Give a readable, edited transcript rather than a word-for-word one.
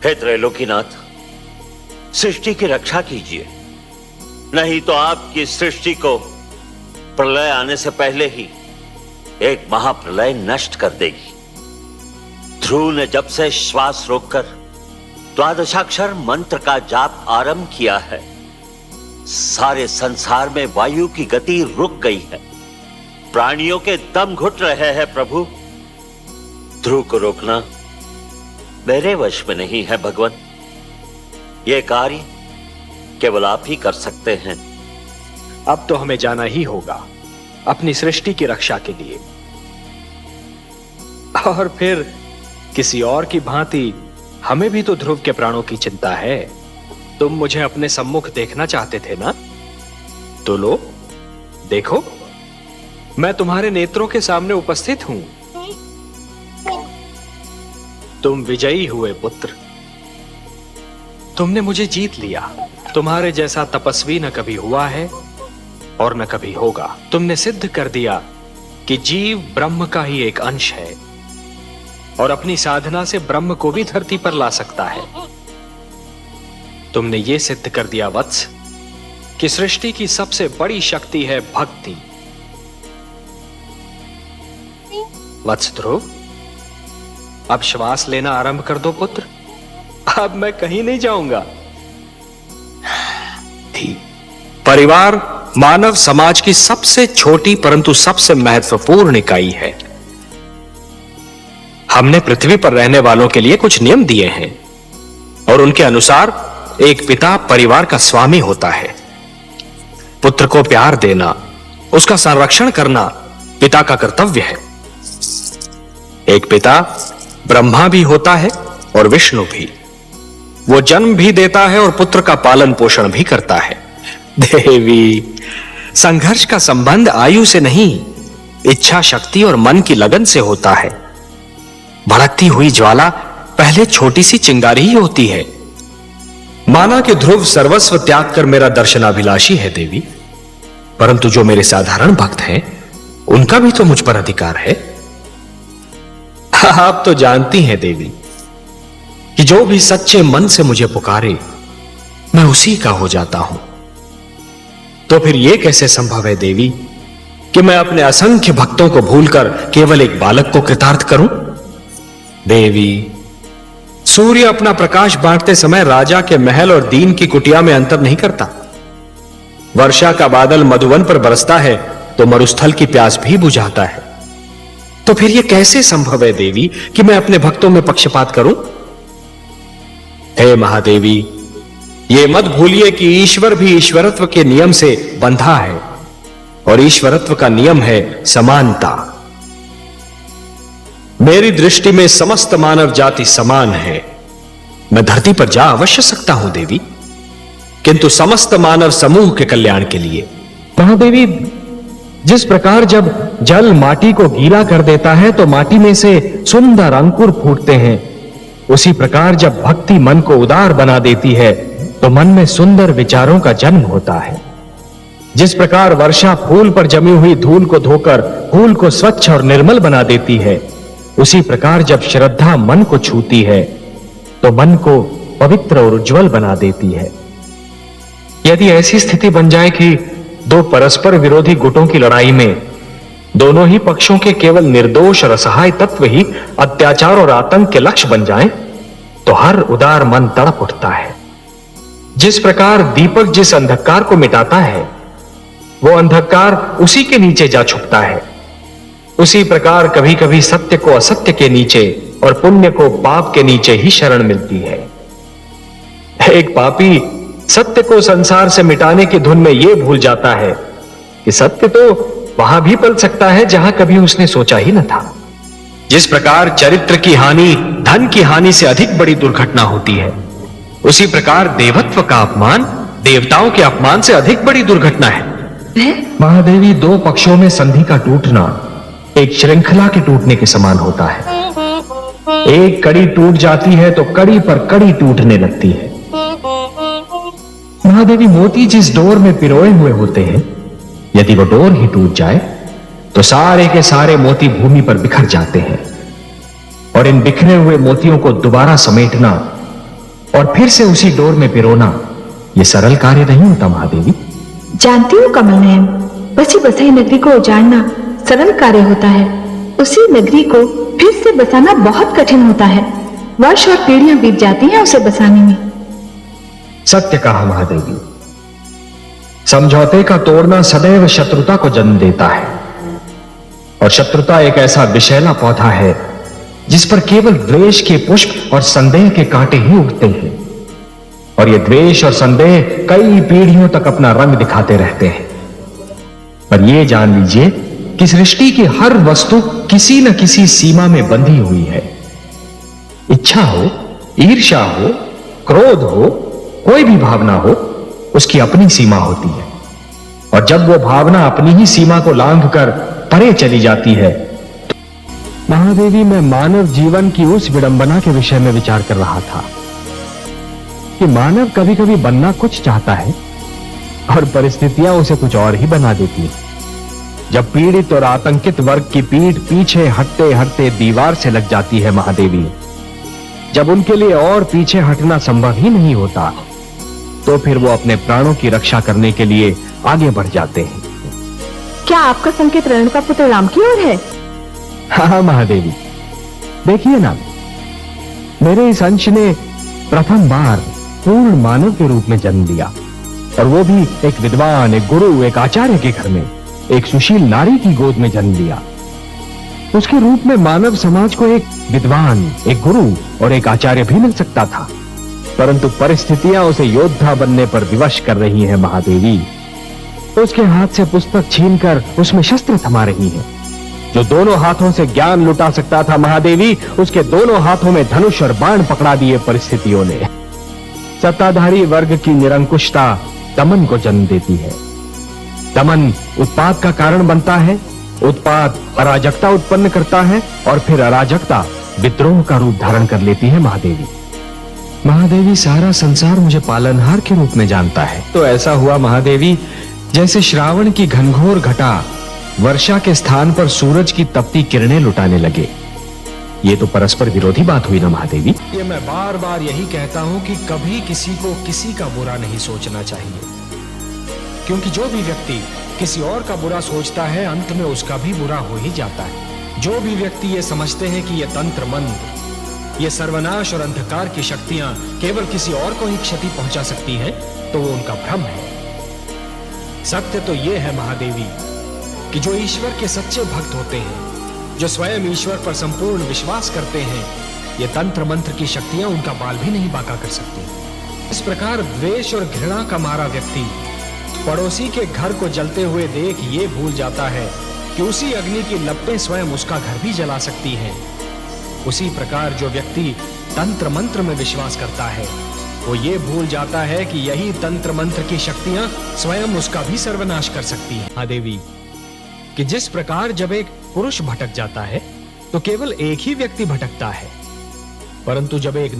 हे त्रैलोकीनाथ, सृष्टि की रक्षा कीजिए, नहीं तो आपकी सृष्टि को प्रलय आने से पहले ही एक महाप्रलय नष्ट कर देगी। ध्रुव ने जब से श्वास रोककर द्वादशाक्षर मंत्र का जाप आरंभ किया है, सारे संसार में वायु की गति रुक गई है, प्राणियों के दम घुट रहे हैं। प्रभु, ध्रुव को रोकना मेरे वश में नहीं है भगवान। यह कार्य केवल आप ही कर सकते हैं। अब तो हमें जाना ही होगा अपनी सृष्टि की रक्षा के लिए, और फिर किसी और की भांति हमें भी तो ध्रुव के प्राणों की चिंता है। तुम मुझे अपने सम्मुख देखना चाहते थे ना, तो लो देखो, मैं तुम्हारे नेत्रों के सामने उपस्थित हूं। तुम विजयी हुए पुत्र, तुमने मुझे जीत लिया। तुम्हारे जैसा तपस्वी न कभी हुआ है और न कभी होगा। तुमने सिद्ध कर दिया कि जीव ब्रह्म का ही एक अंश है और अपनी साधना से ब्रह्म को भी धरती पर ला सकता है। तुमने यह सिद्ध कर दिया वत्स कि सृष्टि की सबसे बड़ी शक्ति है भक्ति। वत्स ध्रुव, अब श्वास लेना आरंभ कर दो पुत्र। अब मैं कहीं नहीं जाऊंगा। परिवार मानव समाज की सबसे छोटी परंतु सबसे महत्वपूर्ण इकाई है। हमने पृथ्वी पर रहने वालों के लिए कुछ नियम दिए हैं और उनके अनुसार एक पिता परिवार का स्वामी होता है। पुत्र को प्यार देना, उसका संरक्षण करना पिता का कर्तव्य है। एक पिता ब्रह्मा भी होता है और विष्णु भी। वो जन्म भी देता है और पुत्र का पालन पोषण भी करता है। देवी, संघर्ष का संबंध आयु से नहीं, इच्छा शक्ति और मन की लगन से होता है। भड़कती हुई ज्वाला पहले छोटी सी चिंगारी ही होती है। माना कि ध्रुव सर्वस्व त्याग कर मेरा दर्शनाभिलाषी है देवी, परंतु जो मेरे साधारण भक्त हैं, उनका भी तो मुझ पर अधिकार है। आप तो जानती हैं देवी कि जो भी सच्चे मन से मुझे पुकारे, मैं उसी का हो जाता हूं। तो फिर यह कैसे संभव है देवी कि मैं अपने असंख्य भक्तों को भूलकर केवल एक बालक को कृतार्थ करूं? देवी, सूर्य अपना प्रकाश बांटते समय राजा के महल और दीन की कुटिया में अंतर नहीं करता। वर्षा का बादल मधुवन पर बरसता है तो मरुस्थल की प्यास भी बुझाता है। तो फिर यह कैसे संभव है देवी कि मैं अपने भक्तों में पक्षपात करूं? हे महादेवी, यह मत भूलिए कि ईश्वर भी ईश्वरत्व के नियम से बंधा है और ईश्वरत्व का नियम है समानता। मेरी दृष्टि में समस्त मानव जाति समान है। मैं धरती पर जा अवश्य सकता हूं देवी, किंतु समस्त मानव समूह के कल्याण के लिए। महादेवी, जिस प्रकार जब जल माटी को गीला कर देता है तो माटी में से सुंदर अंकुर फूटते हैं, उसी प्रकार जब भक्ति मन को उदार बना देती है तो मन में सुंदर विचारों का जन्म होता है। जिस प्रकार वर्षा फूल पर जमी हुई धूल को धोकर फूल को स्वच्छ और निर्मल बना देती है, उसी प्रकार जब श्रद्धा मन को छूती है तो मन को पवित्र और उज्जवल बना देती है। यदि ऐसी स्थिति बन जाए कि दो परस्पर विरोधी गुटों की लड़ाई में दोनों ही पक्षों के केवल निर्दोष और असहाय तत्व ही अत्याचार और आतंक के लक्ष्य बन जाएं, तो हर उदार मन तड़प उठता है। जिस प्रकार दीपक जिस अंधकार को मिटाता है, वो अंधकार उसी के नीचे जा छुपता है, उसी प्रकार कभी कभी सत्य को असत्य के नीचे और पुण्य को पाप के नीचे ही शरण मिलती है। एक पापी सत्य को संसार से मिटाने की धुन में यह भूल जाता है कि सत्य तो वहां भी पल सकता है जहां कभी उसने सोचा ही न था। जिस प्रकार चरित्र की हानि धन की हानि से अधिक बड़ी दुर्घटना होती है, उसी प्रकार देवत्व का अपमान देवताओं के अपमान से अधिक बड़ी दुर्घटना है। महादेवी, दो पक्षों में संधि का टूटना एक श्रृंखला के टूटने के समान होता है। एक कड़ी टूट जाती है तो कड़ी पर कड़ी टूटने लगती है। महादेवी, मोती जिस डोर में पिरोए हुए होते हैं, यदि वो डोर ही टूट जाए तो सारे के सारे मोती भूमि पर बिखर जाते हैं, और इन बिखरे हुए मोतियों को दोबारा समेटना और फिर से उसी डोर में पिरोना यह सरल कार्य नहीं होता महादेवी। जानती हूँ कमल नयन, बसी बसाई नगरी को उजाड़ना सरल कार्य होता है, उसी नगरी को फिर से बसाना बहुत कठिन होता है। वर्ष और पीढ़ियां बीत जाती हैं उसे बसाने में। सत्य कहा महादेवी। समझौते का तोड़ना सदैव शत्रुता को जन्म देता है, और शत्रुता एक ऐसा विषैला पौधा है जिस पर केवल द्वेष के पुष्प और संदेह के कांटे ही उगते हैं, और ये द्वेष और संदेह कई पीढ़ियों तक अपना रंग दिखाते रहते हैं। पर यह जान लीजिए कि सृष्टि की हर वस्तु किसी न किसी सीमा में बंधी हुई है। इच्छा हो, ईर्ष्या हो, क्रोध हो, कोई भी भावना हो, उसकी अपनी सीमा होती है, और जब वो भावना अपनी ही सीमा को लांघकर परे चली जाती है। महादेवी, मैं मानव जीवन की उस विडंबना के विषय में विचार कर रहा था कि मानव कभी कभी बनना कुछ चाहता है और परिस्थितियां उसे कुछ और ही बना देती हैं। जब पीड़ित और आतंकित वर्ग की पीठ पीछे हटते हटते दीवार से लग जाती है महादेवी, जब उनके लिए और पीछे हटना संभव ही नहीं होता, तो फिर वो अपने प्राणों की रक्षा करने के लिए आगे बढ़ जाते हैं। क्या आपका संकेत रेणुका पुत्र राम की ओर है? हाँ महादेवी, देखिए ना, मेरे इस अंश ने प्रथम बार पूर्ण मानव के रूप में जन्म लिया, और वो भी एक विद्वान, एक गुरु, एक आचार्य के घर में, एक सुशील नारी की गोद में जन्म लिया। उसके रूप में मानव समाज को एक विद्वान, एक गुरु और एक आचार्य भी मिल सकता था, परंतु परिस्थितियां उसे योद्धा बनने पर विवश कर रही हैं महादेवी। उसके हाथ से पुस्तक छीनकर उसमें शस्त्र थमा रही हैं। जो दोनों हाथों से ज्ञान लुटा सकता था महादेवी, उसके दोनों हाथों में धनुष और बाण पकड़ा दिए परिस्थितियों ने। सत्ताधारी वर्ग की निरंकुशता दमन को जन्म देती है। दमन उत्पात का कारण बनता है, उत्पात अराजकता उत्पन्न करता है, और फिर अराजकता विद्रोह का रूप धारण कर लेती है महादेवी। महादेवी, सारा संसार मुझे पालनहार के रूप में जानता है। तो ऐसा हुआ महादेवी, जैसे श्रावण की घनघोर घटा वर्षा के स्थान पर सूरज की तपती किरणें लुटाने लगे। ये तो परस्पर विरोधी बात हुई ना महादेवी। ये मैं बार बार यही कहता हूं कि कभी किसी को किसी का बुरा नहीं सोचना चाहिए, क्योंकि जो भी व्यक्ति किसी और का बुरा सोचता है, अंत में उसका भी बुरा हो ही जाता है। जो भी व्यक्ति ये समझते हैं कि ये तंत्र मंत्र, ये सर्वनाश और अंधकार की शक्तियां केवल किसी और को ही क्षति पहुंचा सकती हैं, तो वो उनका भ्रम है। सत्य तो ये है महादेवी कि जो ईश्वर के सच्चे भक्त होते हैं, जो स्वयं ईश्वर पर संपूर्ण विश्वास करते हैं, ये तंत्र मंत्र की शक्तियां उनका बाल भी नहीं बांका कर सकती। इस प्रकार द्वेष और घृणा का मारा व्यक्ति पड़ोसी के घर को जलते हुए देख ये भूल जाता है कि उसी अग्नि की लपटें स्वयं उसका घर भी जला सकती हैं। उसी प्रकार जो व्यक्ति तंत्र मंत्र में विश्वास करता है, वो ये भूल जाता है कि यही तंत्र मंत्र की शक्तियां स्वयं उसका भी सर्वनाश कर सकती हैं। हाँ देवी, कि जिस प्रकार जब एक पुरुष भटक जाता है तो केवल एक ही व्यक्ति भटकता है, परंतु जब एक